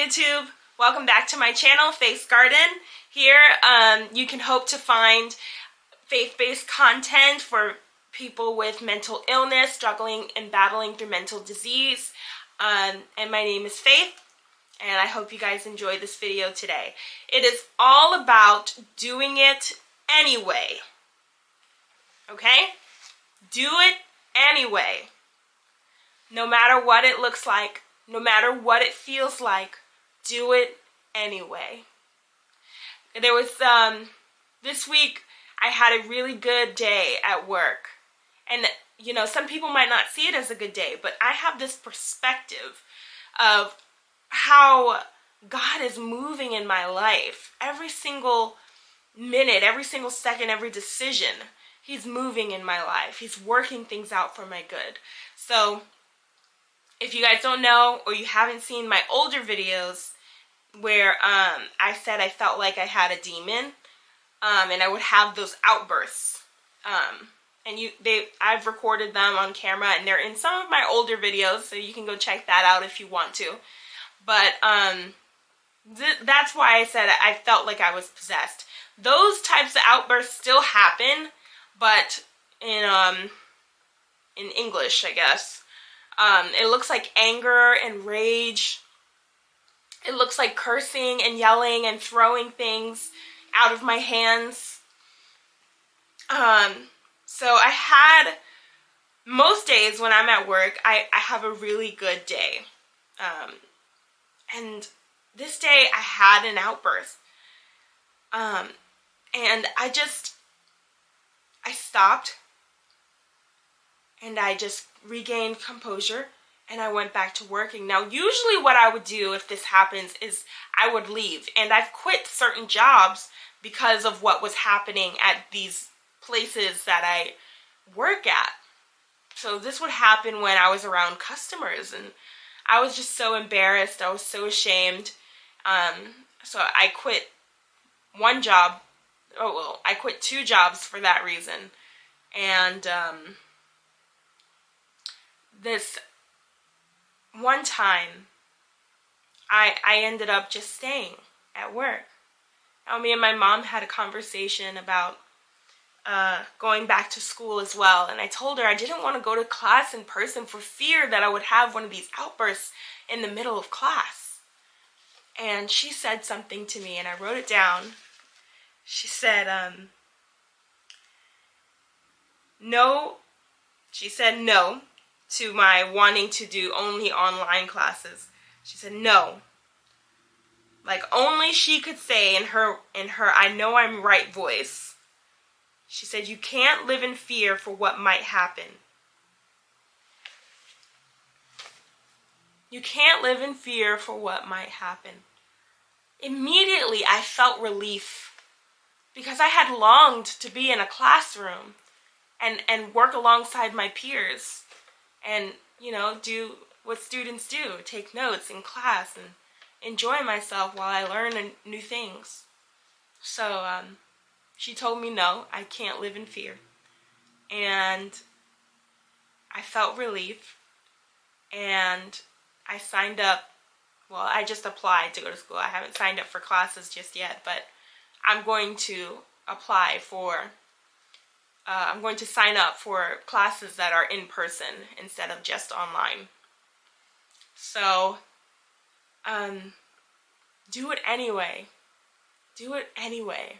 YouTube? Welcome back to my channel, Faith's Garden. Here you can hope to find faith-based content for people with mental illness, struggling and battling through mental disease. And my name is Faith, and I hope you guys enjoy this video today. It is all about doing it anyway. Okay? Do it anyway. No matter what it looks like, no matter what it feels like, do it anyway. There was, this week, I had a really good day at work. And, you know, some people might not see it as a good day, but I have this perspective of how God is moving in my life. Every single minute, every single second, every decision, He's moving in my life. He's working things out for my good. So, if you guys don't know or you haven't seen my older videos where I said I felt like I had a demon and I would have those outbursts. I've recorded them on camera and they're in some of my older videos, so you can go check that out if you want to. But that's why I said I felt like I was possessed. Those types of outbursts still happen, but in English, I guess. It looks like anger and rage. It looks like cursing and yelling and throwing things out of my hands. So I had, most days when I'm at work, I have a really good day. And this day I had an outburst. And I stopped. And I just regained composure, and I went back to working. Now, usually what I would do if this happens is I would leave. And I've quit certain jobs because of what was happening at these places that I work at. So this would happen when I was around customers, and I was just so embarrassed. I was so ashamed. So I quit one job. Oh, well, I quit 2 jobs for that reason. And this one time, I ended up just staying at work. Now, me and my mom had a conversation about going back to school as well, and I told her I didn't want to go to class in person for fear that I would have one of these outbursts in the middle of class. And she said something to me, and I wrote it down. She said, no to my wanting to do only online classes. She said no. Like only she could say in her I know I'm right voice. She said you can't live in fear for what might happen. You can't live in fear for what might happen. Immediately I felt relief because I had longed to be in a classroom and work alongside my peers. And, you know, do what students do, take notes in class and enjoy myself while I learn new things. So she told me no, I can't live in fear. And I felt relief. And I signed up. Well, I just applied to go to school. I haven't signed up for classes just yet, but I'm going to apply for I'm going to sign up for classes that are in person instead of just online. So, do it anyway. Do it anyway.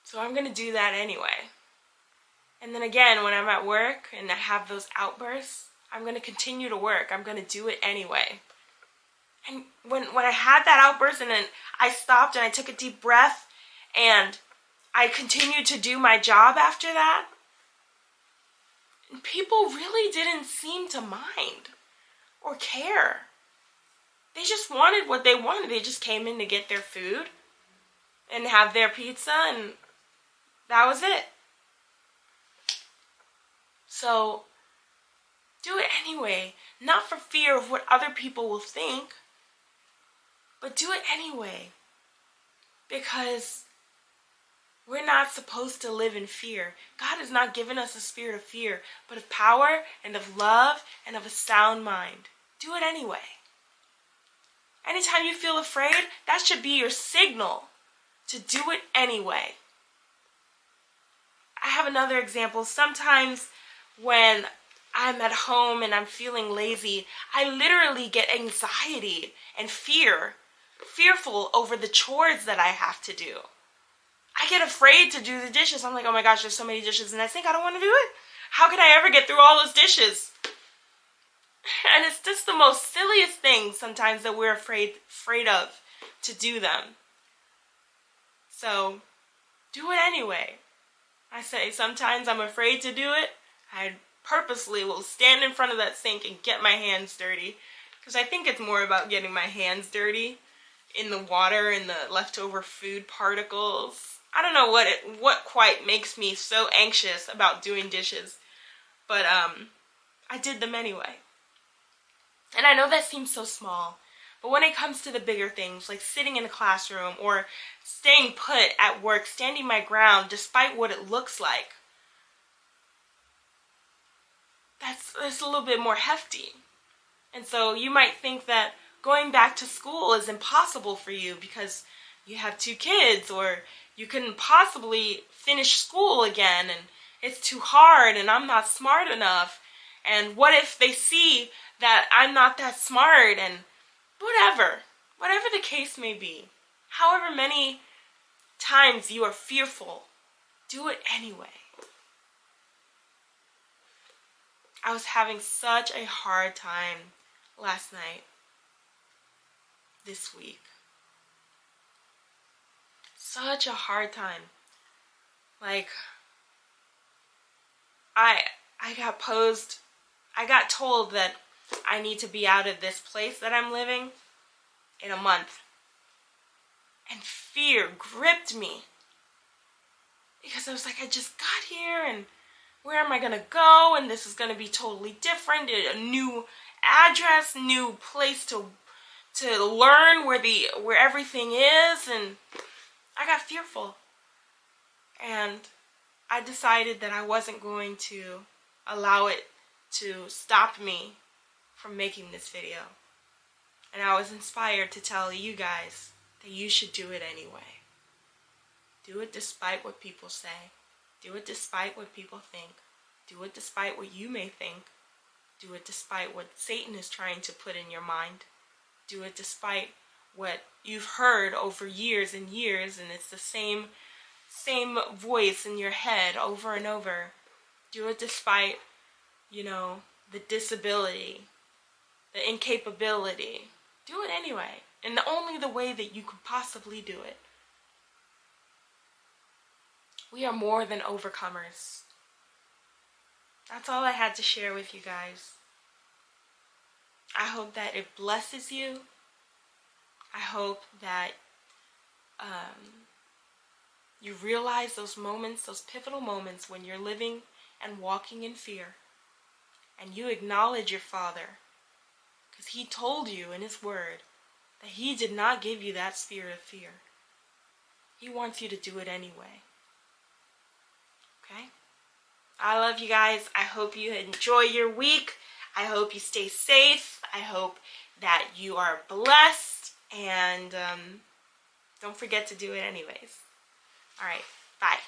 So I'm going to do that anyway. And then again, when I'm at work and I have those outbursts, I'm going to continue to work. I'm going to do it anyway. And when I had that outburst and then I stopped and I took a deep breath and I continued to do my job after that, and people really didn't seem to mind or care. They just wanted what they wanted. They just came in to get their food and have their pizza, and that was it. So, do it anyway. Not for fear of what other people will think, but do it anyway. Because we're not supposed to live in fear. God has not given us a spirit of fear, but of power and of love and of a sound mind. Do it anyway. Anytime you feel afraid, that should be your signal to do it anyway. I have another example. Sometimes when I'm at home and I'm feeling lazy, I literally get anxiety and fearful over the chores that I have to do. I get afraid to do the dishes. I'm like, oh my gosh, there's so many dishes and I think I don't want to do it. How could I ever get through all those dishes? And it's just the most silliest things sometimes that we're afraid of to do them. So, do it anyway. I say sometimes I'm afraid to do it. I purposely will stand in front of that sink and get my hands dirty. Because I think it's more about getting my hands dirty in the water and the leftover food particles. I don't know what quite makes me so anxious about doing dishes. But I did them anyway. And I know that seems so small, but when it comes to the bigger things, like sitting in a classroom or staying put at work, standing my ground despite what it looks like, that's a little bit more hefty. And so you might think that going back to school is impossible for you because you have 2 kids, or you couldn't possibly finish school again and it's too hard and I'm not smart enough. And what if they see that I'm not that smart, and whatever the case may be, however many times you are fearful, do it anyway. I was having such a hard time last night, this week. Such a hard time. Like, I got told that I need to be out of this place that I'm living in a month. And fear gripped me. Because I was like, I just got here and where am I going to go? And this is going to be totally different. A new address, new place to learn where everything is. And I got fearful. And I decided that I wasn't going to allow it to stop me from making this video. And I was inspired to tell you guys that you should do it anyway. Do it despite what people say. Do it despite what people think. Do it despite what you may think. Do it despite what Satan is trying to put in your mind. Do it despite what you've heard over years and years, and it's the same voice in your head over and over. Do it despite, the disability, the incapability. Do it anyway, in only the way that you could possibly do it. We are more than overcomers. That's all I had to share with you guys. I hope that it blesses you. I hope that you realize those moments, those pivotal moments when you're living and walking in fear. And you acknowledge your Father. Because He told you in His Word that He did not give you that spirit of fear. He wants you to do it anyway. Okay? I love you guys. I hope you enjoy your week. I hope you stay safe. I hope that you are blessed. And don't forget to do it anyways. All right. Bye.